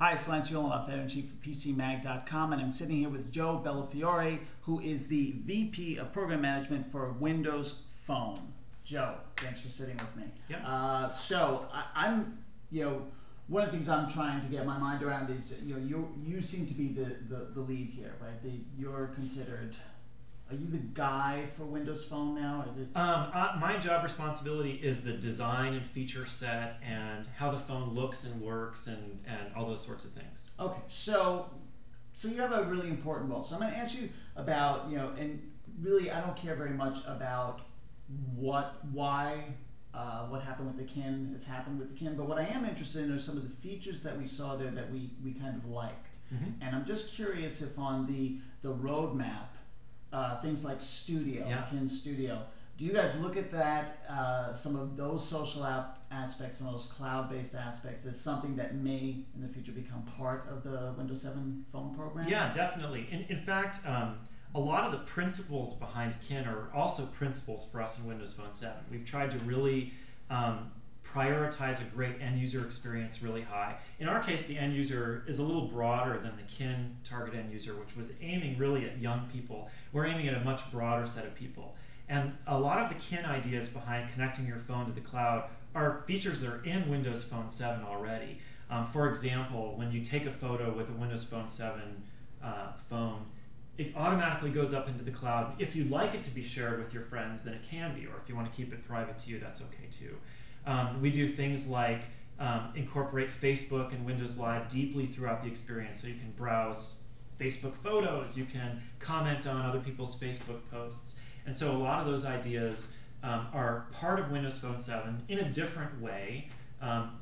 Hi, it's Lance Ulanoff, Editor-in-Chief of PCMag.com, and I'm sitting here with Joe Belfiore, who is the VP of Program Management for Windows Phone. Joe, thanks for sitting with me. Yeah. I'm one of the things I'm trying to get my mind around is, you seem to be the lead here, right? You're considered. Are you the guy for Windows Phone now? My job responsibility is the design and feature set and how the phone looks and works and all those sorts of things. Okay, so you have a really important role. So I'm going to ask you about, and really I don't care very much about what happened with the KIN has happened with the KIN, but what I am interested in are some of the features that we saw there that we kind of liked. Mm-hmm. And I'm just curious if on the roadmap, things like Studio, yeah. KIN Studio, do you guys look at that, some of those social app aspects, some of those cloud-based aspects, as something that may in the future become part of the Windows 7 phone program? Yeah, definitely. In fact, a lot of the principles behind KIN are also principles for us in Windows Phone 7. We've tried to really prioritize a great end user experience really high. In our case, the end user is a little broader than the KIN target end user, which was aiming really at young people. We're aiming at a much broader set of people. And a lot of the KIN ideas behind connecting your phone to the cloud are features that are in Windows Phone 7 already. For example, when you take a photo with a Windows Phone 7 phone, it automatically goes up into the cloud. If you'd like it to be shared with your friends, then it can be, or if you want to keep it private to you, that's okay too. We do things like incorporate Facebook and Windows Live deeply throughout the experience, so you can browse Facebook photos, you can comment on other people's Facebook posts, and so a lot of those ideas are part of Windows Phone 7 in a different way,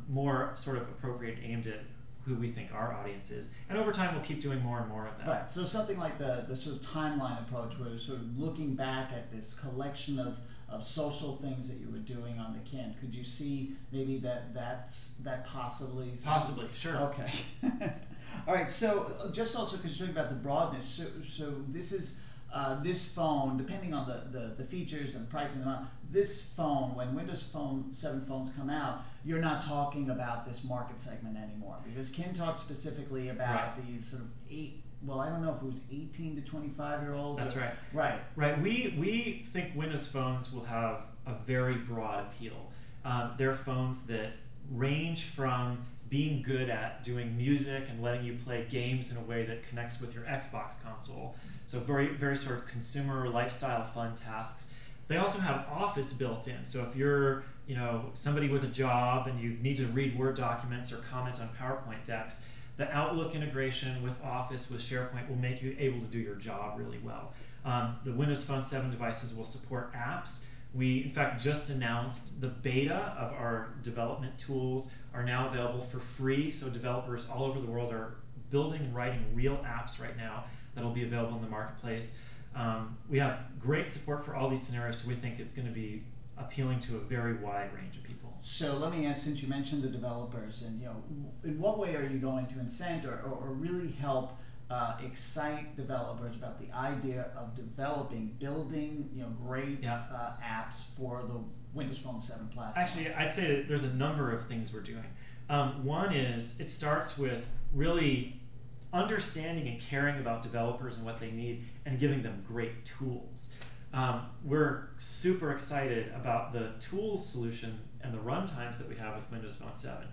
more sort of appropriate, aimed at who we think our audience is, and over time we'll keep doing more and more of that. Right, so something like the sort of timeline approach, where you're sort of looking back at this collection of social things that you were doing on the KIN. Could you see maybe that possibly? Possibly, sure. Okay. All right, so just also because you're talking about the broadness, so this is this phone, depending on the features and pricing, this phone, when Windows Phone 7 phones come out, you're not talking about this market segment anymore, because KIN talked specifically about these sort of I don't know if it was 18 to 25-year-olds. That's right. Right. Right. We think Windows phones will have a very broad appeal. They're phones that range from being good at doing music and letting you play games in a way that connects with your Xbox console. So very, very sort of consumer lifestyle fun tasks. They also have Office built in. So if you're somebody with a job and you need to read Word documents or comment on PowerPoint decks, the Outlook integration with Office, with SharePoint, will make you able to do your job really well. The Windows Phone 7 devices will support apps. We, in fact, just announced the beta of our development tools are now available for free, so developers all over the world are building and writing real apps right now that will be available in the marketplace. We have great support for all these scenarios, so we think it's going to be appealing to a very wide range of people. So let me ask, since you mentioned the developers, and in what way are you going to incent or really help excite developers about the idea of building great apps for the Windows Phone 7 platform? Actually, I'd say that there's a number of things we're doing. One is, it starts with really understanding and caring about developers and what they need and giving them great tools. We're super excited about the tools solution and the runtimes that we have with Windows Phone 7.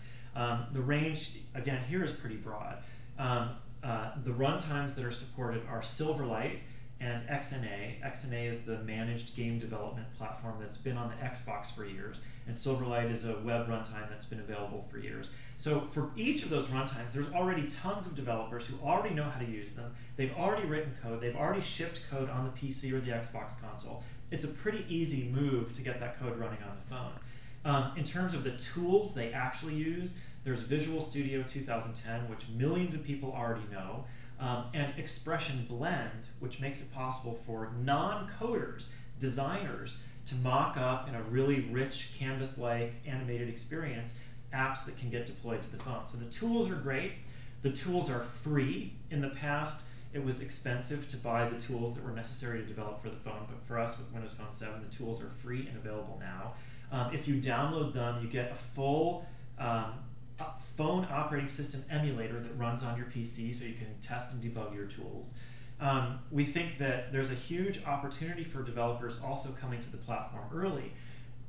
The range, again, here is pretty broad. The runtimes that are supported are Silverlight and XNA. XNA is the managed game development platform that's been on the Xbox for years, and Silverlight is a web runtime that's been available for years. So for each of those runtimes, there's already tons of developers who already know how to use them. They've already written code. They've already shipped code on the PC or the Xbox console. It's a pretty easy move to get that code running on the phone. In terms of the tools they actually use, there's Visual Studio 2010, which millions of people already know, and Expression Blend, which makes it possible for non-coders, designers, to mock up in a really rich canvas-like animated experience apps that can get deployed to the phone. So the tools are great. The tools are free. In the past, it was expensive to buy the tools that were necessary to develop for the phone, but for us with Windows Phone 7, the tools are free and available now. If you download them, you get a full phone operating system emulator that runs on your PC so you can test and debug your tools. We think that there's a huge opportunity for developers also coming to the platform early.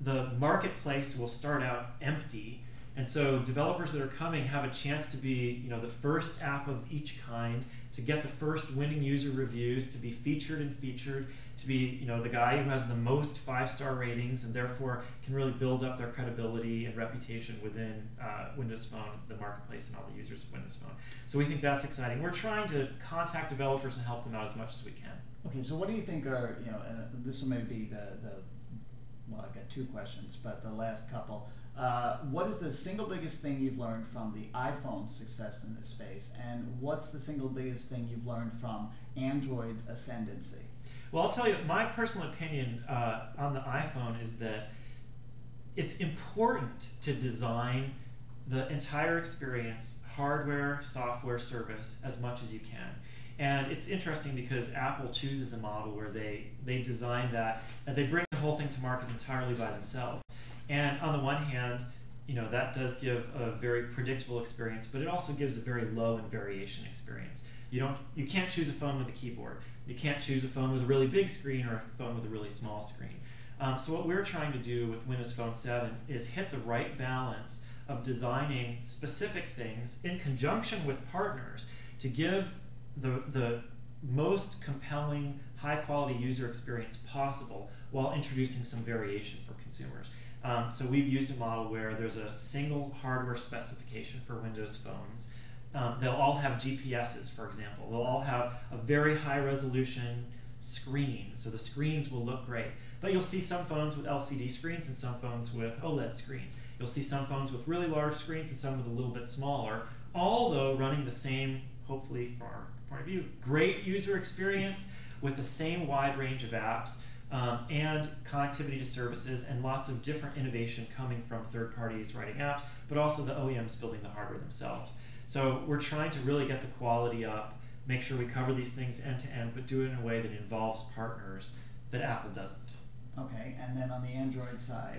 The marketplace will start out empty, and so developers that are coming have a chance to be, the first app of each kind, to get the first winning user reviews, to be featured and featured, to be, the guy who has the most 5-star ratings, and therefore can really build up their credibility and reputation within Windows Phone, the marketplace, and all the users of Windows Phone. So we think that's exciting. We're trying to contact developers and help them out as much as we can. Okay, so what do you think are, this will maybe be well, I've got 2 questions, but the last couple. What is the single biggest thing you've learned from the iPhone's success in this space, and what's the single biggest thing you've learned from Android's ascendancy? Well, I'll tell you, my personal opinion on the iPhone is that it's important to design the entire experience, hardware, software, service, as much as you can. And it's interesting because Apple chooses a model where they design that, and they bring the whole thing to market entirely by themselves. And on the one hand, that does give a very predictable experience, but it also gives a very low in variation experience. You can't choose a phone with a keyboard. You can't choose a phone with a really big screen or a phone with a really small screen. So what we're trying to do with Windows Phone 7 is hit the right balance of designing specific things in conjunction with partners to give the most compelling, high-quality user experience possible while introducing some variation for consumers. So we've used a model where there's a single hardware specification for Windows phones. They'll all have GPSs, for example. They'll all have a very high-resolution screen, so the screens will look great. But you'll see some phones with LCD screens and some phones with OLED screens. You'll see some phones with really large screens and some with a little bit smaller, all though running the same, hopefully from our point of view, great user experience with the same wide range of apps and connectivity to services and lots of different innovation coming from third parties writing apps, but also the OEMs building the hardware themselves. So we're trying to really get the quality up, make sure we cover these things end to end, but do it in a way that involves partners that Apple doesn't. Okay, and then on the Android side?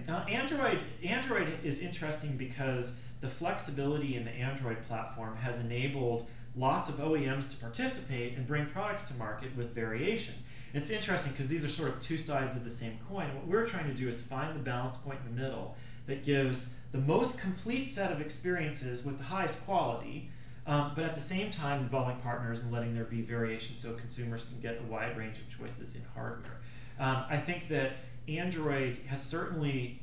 Android is interesting because the flexibility in the Android platform has enabled lots of OEMs to participate and bring products to market with variation. It's interesting because these are sort of 2 sides of the same coin. What we're trying to do is find the balance point in the middle that gives the most complete set of experiences with the highest quality, but at the same time involving partners and letting there be variation so consumers can get a wide range of choices in hardware. I think that Android has certainly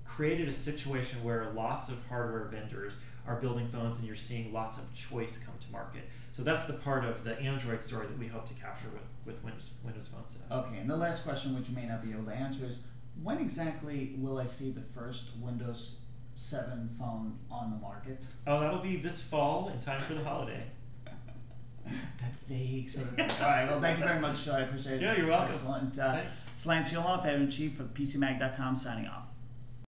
created a situation where lots of hardware vendors are building phones and you're seeing lots of choice come to market. So that's the part of the Android story that we hope to capture with Windows Phone 7. Okay, and the last question, which you may not be able to answer, is when exactly will I see the first Windows 7 phone on the market? Oh, that'll be this fall in time for the holiday. That vague sort of thing. All right, well, thank you very much. I appreciate it. Yeah, you're welcome. Excellent. Thanks. It's Lance Ulanoff, Editor-in-Chief of PCMag.com, signing off.